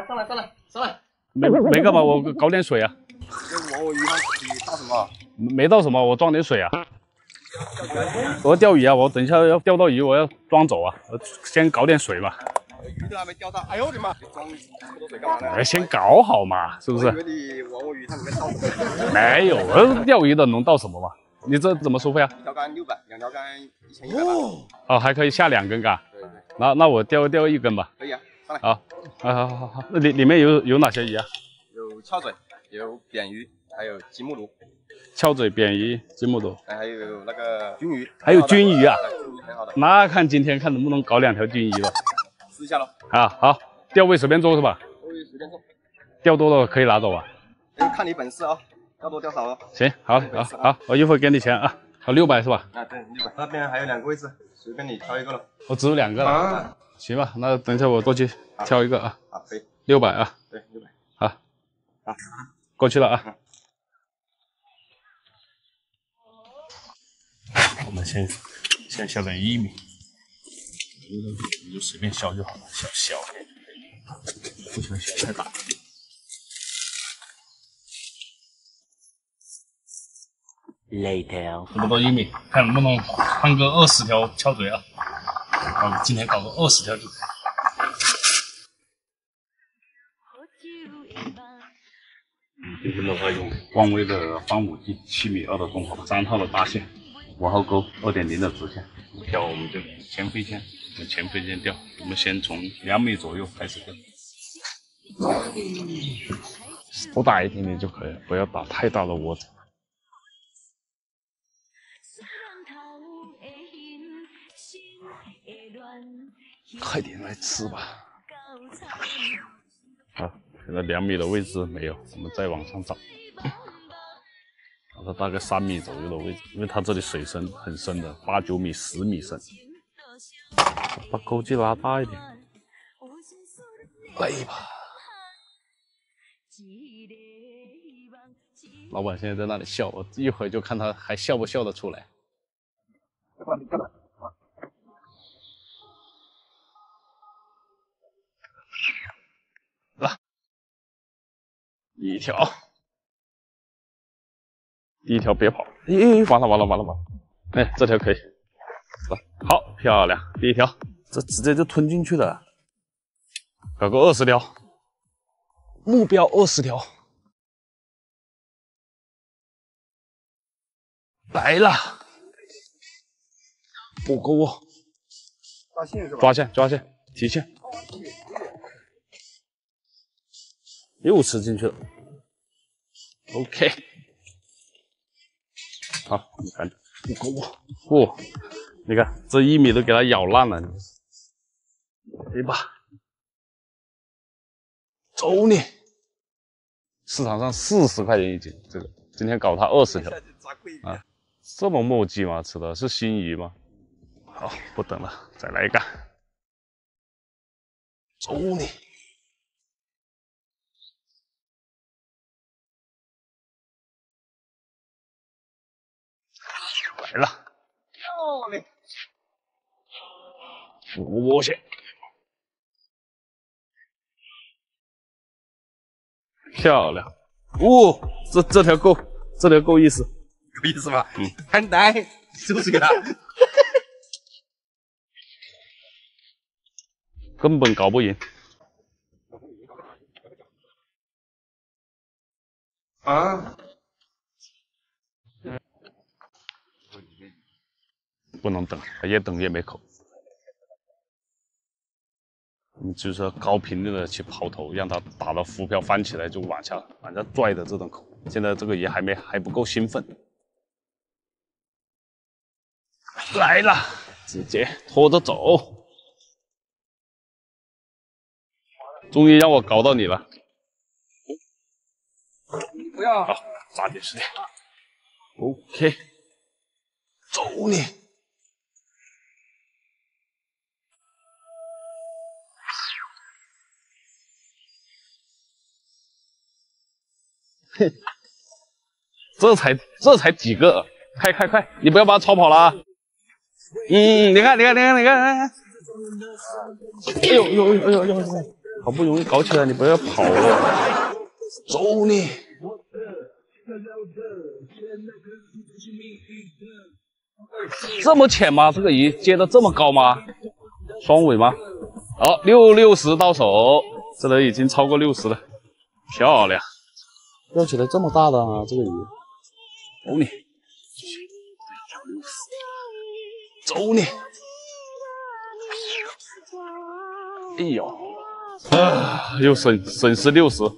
上来。没干嘛，我搞点水啊。这网我鱼上你倒什么？没倒什么，我装点水啊。我要钓鱼啊，我等一下要钓到鱼，我要装走啊。我先搞点水嘛。鱼都还没钓到，哎呦我的妈！装这么多水干嘛呢？哎，先搞好嘛，是不是？我以为你网我鱼它里面倒什么？没有，钓鱼的能倒什么嘛？你这怎么收费啊？一条竿600，2条竿1100吧。哦，还可以下2根竿。对对。那我钓1根吧。可以啊，上来。好。那里面有哪些鱼啊？有翘嘴，有扁鱼，还有金目鲈。翘嘴、扁鱼、金目鲈，还有那个鲫鱼。还有鲫鱼啊？鲫鱼很好的。那看今天看能不能搞2条鲫鱼了。试一下喽。啊，好，钓位随便做是吧？钓位随便做。钓多了可以拿走啊。看你本事啊，钓多钓少哦。行，好，我一会儿给你钱啊。好，600是吧？啊，对，600。那边还有2个位置，随便你挑一个了。我只有2个了。啊，行吧，那等一下我过去挑一个啊。好，可以。600啊。对，600。好，过去了啊。我们先下点1米，你就随便削就好了，小点就可以，不喜欢削太大。Later， 差不多1米，看能不能换个20条翘嘴啊！今天搞个20条就可以。今天的话用光威的方母机7.2米的中华3号的大线，5号钩2.0的直线，钓我们就前飞线，用前飞线钓。我们先从2米左右开始钓，手大一点点就可以了，不要打太大的窝子。快点来吃吧！好，现在2米的位置没有，我们再往上找。找到大概3米左右的位置，因为它这里水深很深的，8、9米、10米深。把钩机拉大一点，来吧。老板现在在那里笑，我一会儿就看他还笑不笑得出来。来，第一条别跑，完了，哎，这条可以，好漂亮，第一条，这直接就吞进去了，搞个20条，目标20条，来了，不够哦，抓线是吧？抓线，提线。又吃进去了 ，OK， 好，你看，哇，你看这1米都给它咬烂了，来吧，走你！市场上40块钱一斤，这个今天搞它20条啊，这么墨迹吗？吃的是新鱼吗？好，不等了，再来一个，走你！来了，漂亮，浮线，漂亮，这条够意思，有意思吧？很呆，收水了，根本搞不赢。啊！不能等，越等越没口。你就是要高频率的去抛投，让它打到浮漂翻起来就往下拽的这种口。现在这个鱼还不够兴奋，来了，直接拖着走，终于让我搞到你了。不要，好，抓紧时间。OK， 走你！嘿，这才几个，快，你不要把它超跑了啊！你看，哎呦，好不容易搞起来，你不要跑了，走你！这么浅吗？这个鱼接的这么高吗？双尾吗？好，60到手，这里已经超过60了，漂亮！钓起来这么大的啊，这个鱼，走你！走你！哎呦，啊，又损失60，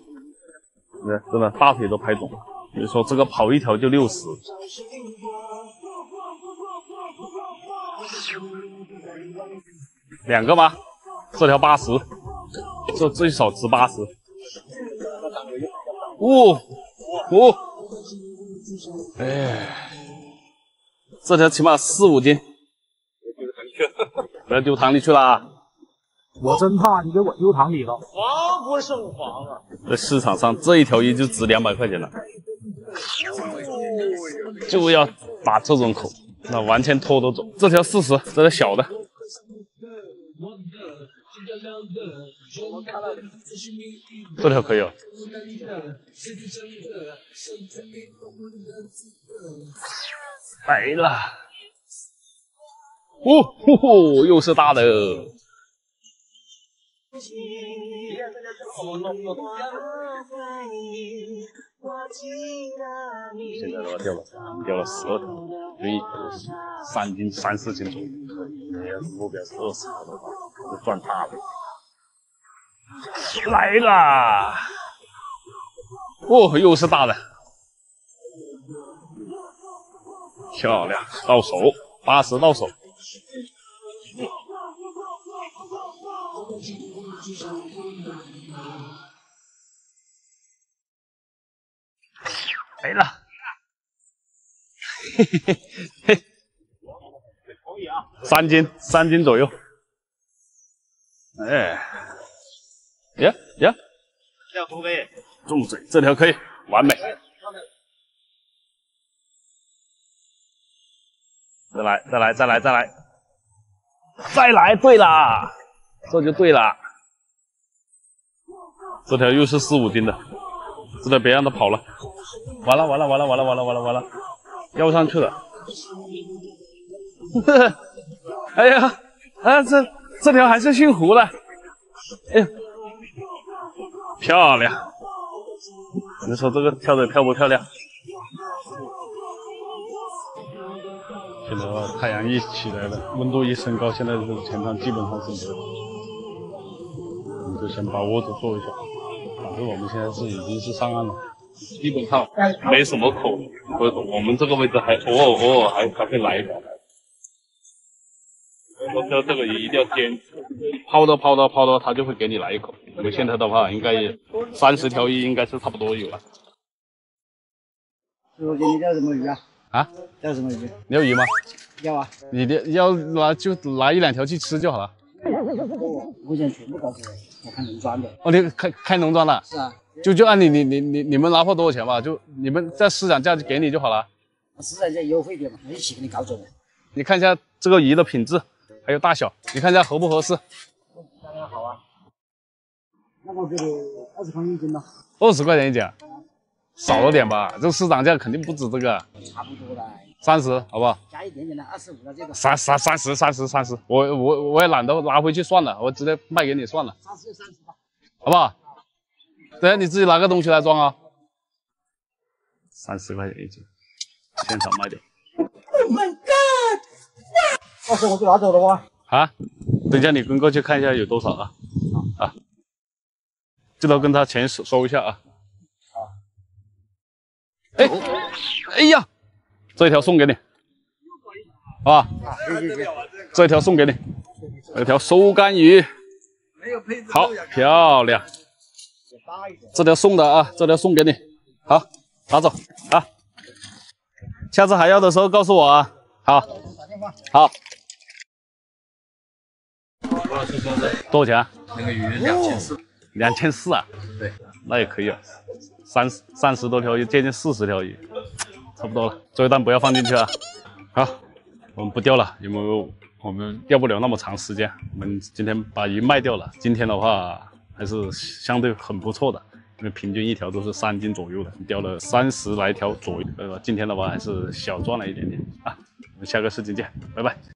真的大腿都拍肿了。你说这个跑一条就60，两个吗？这条80，这最少值80。哎，这条起码4、5斤，不要丢塘里去了。我真怕你给我丢塘里了，防不胜防啊！在市场上这一条鱼就值200块钱了，就要打这种口，那完全拖得走。这条40，这条小的，这条可以哦。来了，又是大的。现在的话掉了12条，所以3斤、3、4斤左右。目标是20条的话，就赚大了。来啦！又是大的，漂亮，到手80到手。来了，嘿嘿嘿嘿，3斤左右。哎，呀，这条可不可以？重嘴，这条可以，完美。再来，对啦，这就对了。这条又是4、5斤的，这条别让它跑了。完了，要上去了。哎呀，这条还是姓胡的。哎呀，漂亮！你说这个跳得漂不漂亮？现在的话，太阳一起来了，温度一升高，现在这前场基本上是没有。我们就先把窝子做一下，反正我们现在已经是上岸了，基本上没什么口。我们这个位置还偶尔还会来一条。我说这个也一定要坚持，抛到它就会给你来一口。我们现在的话，应该也30条鱼应该是差不多有了。师傅，你钓什么鱼啊？啊？钓什么鱼？你要鱼吗？要啊。你要拿就拿1、2条去吃就好了。我现在全部搞起来，我看农庄的。哦，你开农庄了？是啊。就按你们拿货多少钱吧，就你们在市场价就给你就好了。市场价优惠点嘛，我一起给你搞走。你看一下这个鱼的品质，还有大小，你看一下合不合适？当然好啊。那我给你20块1斤吧。20块钱一斤，少了点吧？这市场价肯定不止这个。差不多了。30，好不好？加一点点的25了，这个。30，我也懒得拿回去算了，我直接卖给你算了。30就30吧，好不好？等下你自己拿个东西来装啊。30块钱一斤，现场卖点。Oh my god！ 到时候我就拿走了哇。啊，等一下你跟过去看一下有多少啊？啊，记得跟他钱收一下啊。哎呀，这条送给你，好吧？这条送给你，这条收干鱼，好漂亮。这条送的啊，这条送给你，好，拿走啊。下次还要的时候告诉我啊。好，好。多少钱啊？那个鱼2400。2400啊？对，那也可以啊。30多条鱼，接近40条鱼，差不多了。最后一单不要放进去啊。好，我们不钓了，因为我们钓不了那么长时间。我们今天把鱼卖掉了。今天的话，还是相对很不错的，因为平均一条都是3斤左右的，钓了30来条左右。今天的话还是小赚了一点点啊。我们下个视频见，拜拜。